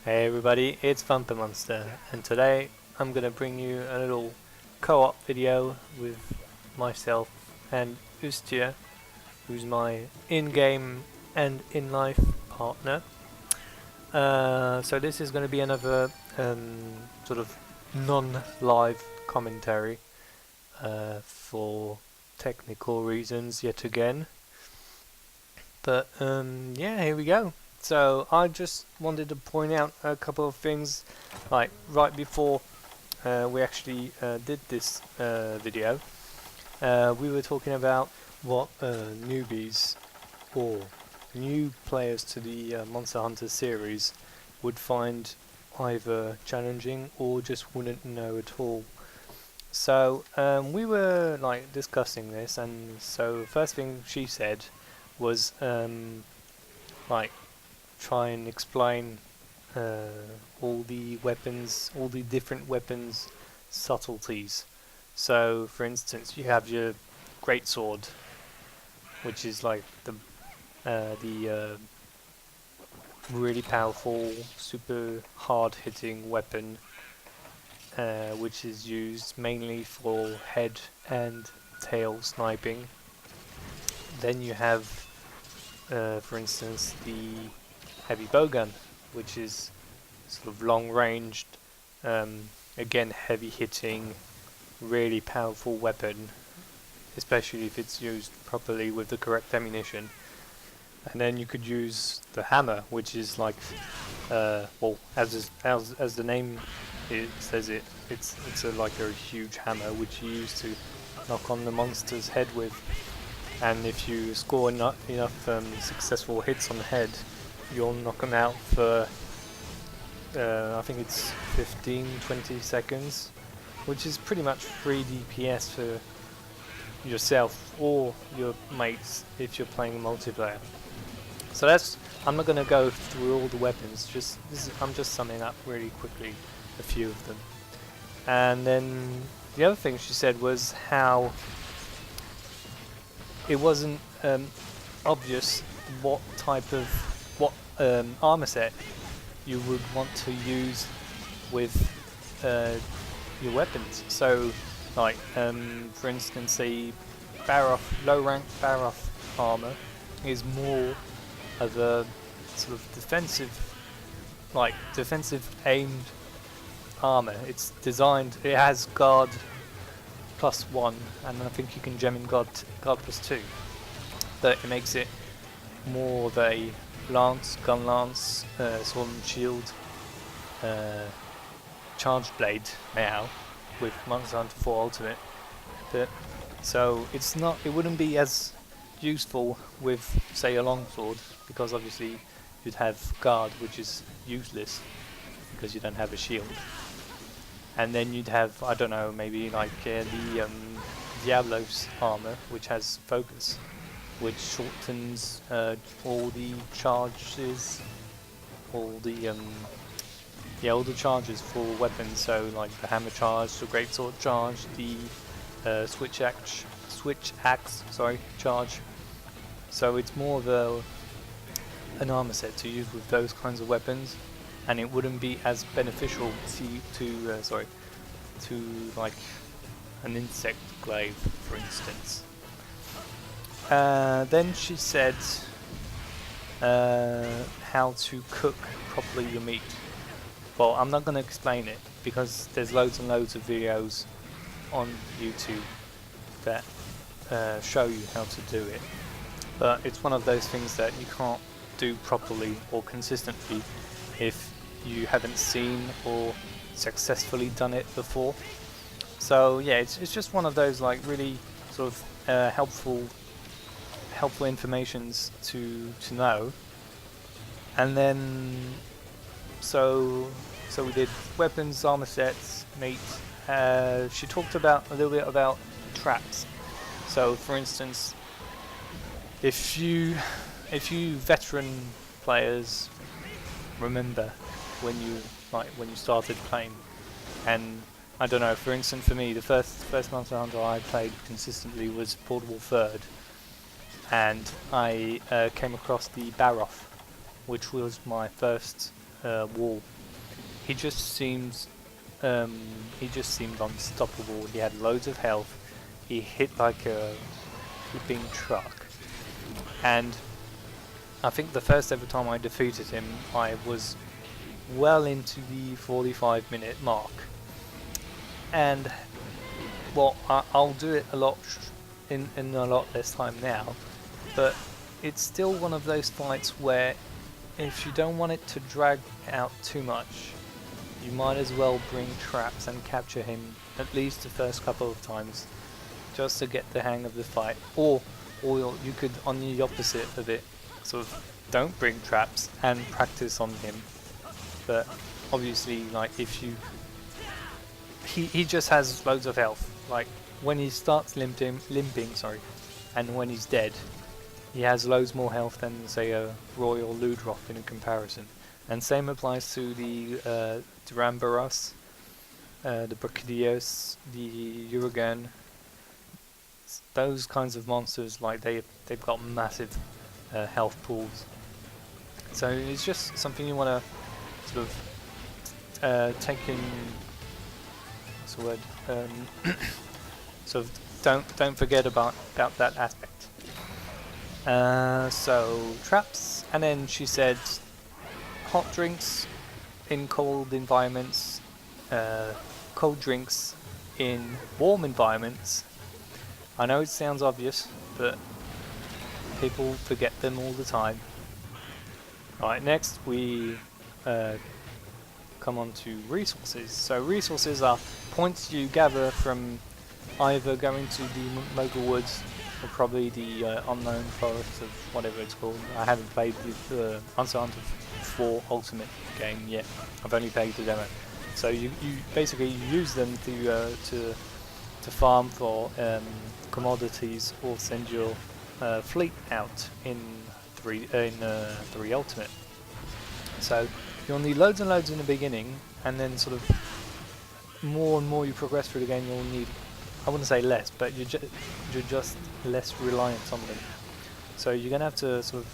Hey everybody, it's Thumpamonsta, and today I'm gonna bring you a little co-op video with myself and Uustia, who's my in-game and in-life partner. So this is going to be another sort of non-live commentary for technical reasons yet again. But yeah, here we go. So I just wanted to point out a couple of things, like right before we actually did this video. We were talking about what newbies or new players to the Monster Hunter series would find either challenging or just wouldn't know at all. So we were like discussing this, and so first thing she said was like try and explain all the weapons, all the different weapons subtleties. So for instance, you have your greatsword, which is like the really powerful, super hard-hitting weapon, which is used mainly for head and tail sniping. Then you have, for instance, the heavy bowgun, which is sort of long-ranged, again heavy-hitting, really powerful weapon, especially if it's used properly with the correct ammunition. And then you could use the hammer, which is like, well, as the name says, it's like a huge hammer which you use to knock on the monster's head with. And if you score enough successful hits on the head, you'll knock them out for I think it's 15-20 seconds, which is pretty much free DPS for yourself or your mates if you're playing multiplayer. So I'm not going to go through all the weapons, I'm just summing up really quickly a few of them. And then the other thing she said was how it wasn't obvious what type of armor set you would want to use with your weapons. So like for instance, a low rank Baroth armor is more of a sort of defensive aimed armor. It's designed, it has guard +1, and I think you can gem in guard +2, but it makes it more of a gun lance, sword and shield, charge blade now with Monster Hunter 4 Ultimate. But so it wouldn't be as useful with, say, a longsword, because obviously you'd have guard, which is useless because you don't have a shield. And then you'd have, I don't know, maybe like the Diablo's armor, which has focus, which shortens all the charges, all the charges for weapons. So like the hammer charge, the greatsword charge, the switch axe charge. So it's more of an armor set to use with those kinds of weapons, and it wouldn't be as beneficial to like an insect glaive, for instance. Then she said how to cook properly your meat. Well, I'm not going to explain it because there's loads and loads of videos on YouTube that show you how to do it. But it's one of those things that you can't do properly or consistently if you haven't seen or successfully done it before. So yeah, it's just one of those like really sort of helpful informations to know. And then so we did weapons, armor sets, meat. She talked a little bit about traps. So for instance, if you veteran players remember when you started playing, and I don't know, for instance for me, the first Monster Hunter I played consistently was Portable Third, and I came across the Baroth, which was my first wall he just seems unstoppable. He had loads of health. He hit like a flipping truck, and I think the first ever time I defeated him, I was well into the 45-minute mark. And well, I'll do it a lot in a lot less time now, but it's still one of those fights where if you don't want it to drag out too much, you might as well bring traps and capture him at least the first couple of times, just to get the hang of the fight. Or you could, on the opposite of it, sort of don't bring traps and practice on him. But obviously, like, if you... He just has loads of health. Like, when he starts limping, and when he's dead, he has loads more health than, say, a Roy or Ludroth in a comparison. And same applies to the Duramboros, the Brachydios, the Uragan. Those kinds of monsters, like, they've got massive health pools. So it's just something you want to sort of take in. What's the word? Sort of don't forget about that aspect. So traps, and then she said hot drinks in cold environments, cold drinks in warm environments. I know it sounds obvious, but people forget them all the time. Right, next we come on to resources. So resources are points you gather from either going to the Mogul Woods or probably the unknown forest of whatever it's called. I haven't played the Monster Hunter 4 Ultimate game yet. I've only played the demo. So you basically use them to farm for commodities or send your fleet out in 3 Ultimate. So you'll need loads and loads in the beginning, and then sort of more and more you progress through the game, you'll need, I wouldn't say less, but you're just less reliant on them. So you're gonna have to sort of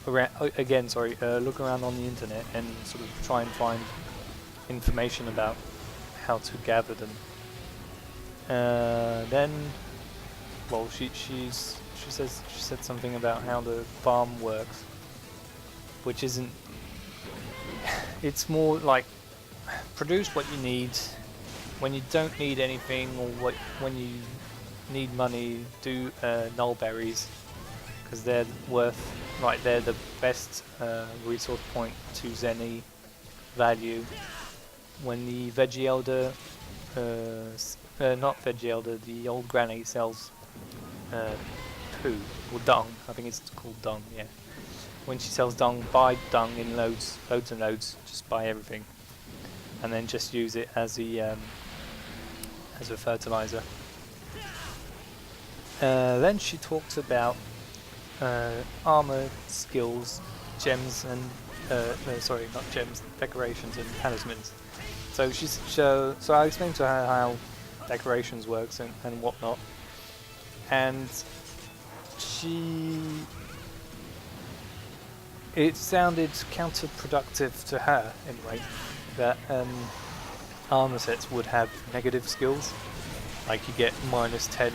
look around on the internet and sort of try and find information about how to gather them. Then, well, she said something about how the farm works, which isn't. It's more like produce what you need. When you don't need anything, or when you need money, do null berries, because they're they're the best resource point to Zenny value. When the Veggie Elder, not Veggie Elder, the old granny sells poo or dung. I think it's called dung. Yeah. When she sells dung, buy dung in loads and loads. Just buy everything, and then just use it as a fertilizer. Then she talks about armor skills, gems and not gems, decorations and talismans. So I explained to her how decorations works and whatnot, and it sounded counterproductive to her anyway, that armor sets would have negative skills, like you get -10.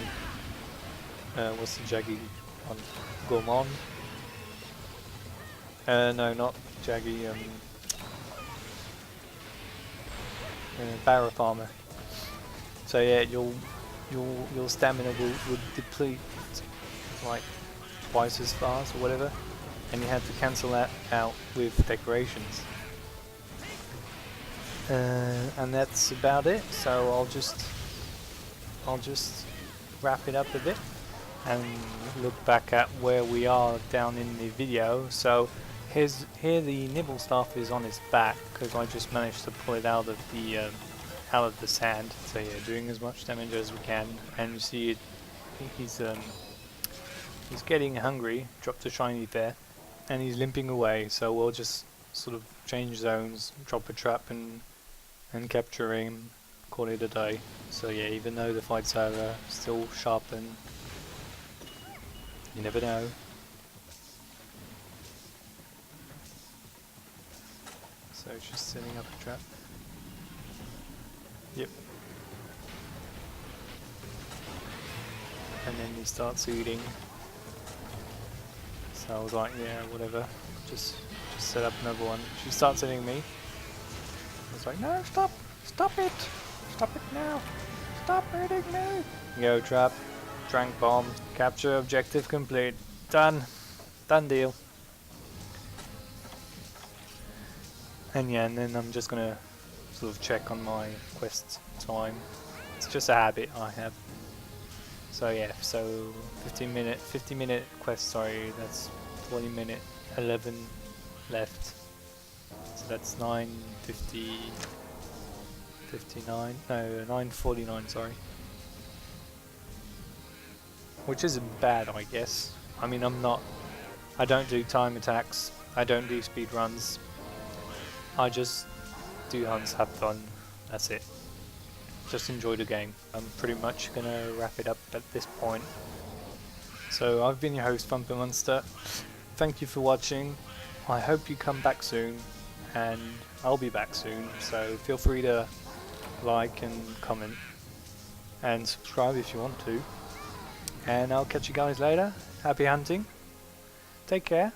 What's the Jaggy one? Gourmand? No, not Jaggy. Barra armor. So yeah, your stamina would deplete like twice as fast or whatever, and you have to cancel that out with decorations. And that's about it. So I'll just wrap it up a bit and look back at where we are down in the video. So here the Nibelsnarf is on its back because I just managed to pull it out of the sand. So yeah, doing as much damage as we can, and you see it. He's getting hungry. Dropped a shiny there, and he's limping away. So we'll just sort of change zones, drop a trap, and capture him. Call it a day. So yeah, even though the fight's over, still sharp, and you never know. So she's setting up a trap. Yep. And then he starts eating. So I was like, yeah, whatever. Just set up another one. She starts hitting me. I was like, no, stop! Stop it! Stop it now! Stop hitting me! Go trap. Drank bomb. Capture objective complete. Done. Done deal. And yeah, and then I'm just gonna sort of check on my quest time. It's just a habit I have. So yeah, so 50 minute quest, sorry, that's 20 minute, 11 left. So that's 9:50, 59, no, 9:49, sorry. Which isn't bad, I guess. I mean, I don't do time attacks, I don't do speed runs. I just do hunts, have fun, that's it. Just enjoy the game. I'm pretty much gonna wrap it up at this point. So I've been your host, Thumpamonsta. Thank you for watching. I hope you come back soon, and I'll be back soon. So feel free to like and comment, and subscribe if you want to. And I'll catch you guys later. Happy hunting. Take care.